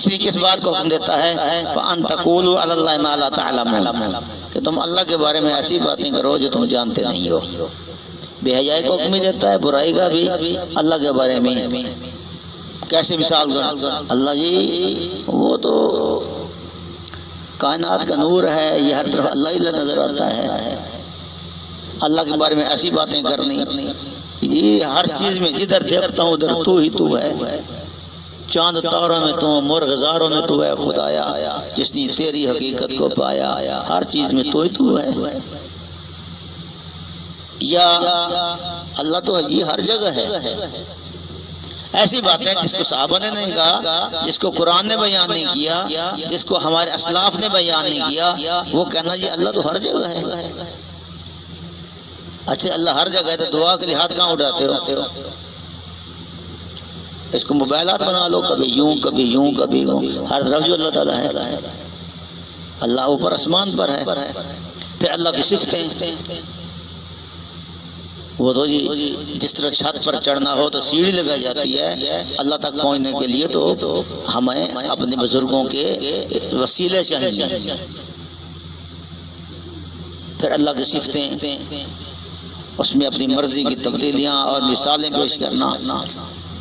تیسری کس بات کو حکم دیتا ہے؟ فَأَن تَقُولُوا عَلَى اللَّهِ مَا لَا تَعْلَمُونَ، کہ تم اللہ کے بارے میں ایسی باتیں کرو جو تم جانتے نہیں ہو۔ بے حیائی کو حکم دیتا ہے، برائی کا بھی اللہ کے بارے میں۔ کیسے مثال کر؟ اللہ جی وہ تو کائنات کا نور ہے، یہ ہر طرف اللہ ہی نظر آتا ہے۔ اللہ کے بارے میں ایسی باتیں کرنی جی ہر چیز میں جدھر دیکھتا ہوں ادھر تو ہی تو ہے، چاند تاروں میں تو، مرغ زاروں میں تو ہے خدایا، جس نے تیری حقیقت کو پایا، ہر چیز میں تو ہی تو ہے۔ یا اللہ تو جی ہر جگہ ہے۔ ایسی باتیں جس کو صحابہ نے نہیں کہا، جس کو قرآن نے بیان نہیں کیا، جس کو ہمارے اسلاف نے بیان نہیں کیا، وہ کہنا جی اللہ تو ہر جگہ ہے۔ اچھا اللہ ہر جگہ ہے تو دعا کے لیے ہاتھ کہاں اٹھاتے ہو؟ اس کو موبائلات بنا لو، کبھی یوں کبھی یوں کبھی یوں، ہر طرف جو اللہ تعالیٰ ہے۔ اللہ اوپر آسمان پر ہے۔ پھر اللہ کی صفتیں، وہ تو جی جس طرح چھت پر چڑھنا ہو تو سیڑھی لگائی جاتی ہے، اللہ تک پہنچنے کے لیے تو ہمیں اپنے بزرگوں کے وسیلے چاہیے۔ پھر اللہ کی صفتیں، اس میں اپنی مرضی کی تبدیلیاں اور مثالیں پیش کرنا۔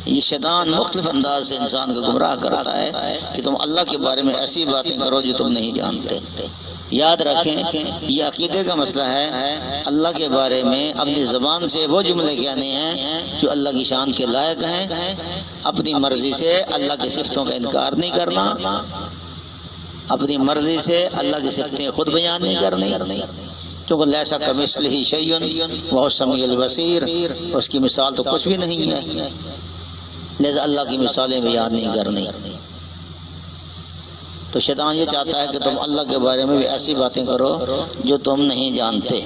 یہ شیطان مختلف انداز سے انسان کو گمراہ کرتا ہے کہ تم اللہ کے بارے میں ایسی باتیں کرو جو تم نہیں جانتے۔ یاد رکھیں یہ عقیدے کا مسئلہ ہے۔ اللہ کے بارے میں اپنی زبان سے وہ جملے کہنے ہیں جو اللہ کی شان کے لائق ہیں، اپنی مرضی سے اللہ کی صفتوں کا انکار نہیں کرنا، اپنی مرضی سے اللہ کی صفتیں خود بیان نہیں کرنی، کیونکہ لیسا کمثلہ شیء وہو السمیع البصیر، اس کی مثال تو کچھ بھی نہیں ہے، لہذا اللہ کی مثالیں بیان نہیں کرنی۔ تو شیطان یہ چاہتا ہے کہ تم اللہ کے بارے میں بھی ایسی باتیں کرو جو تم نہیں جانتے۔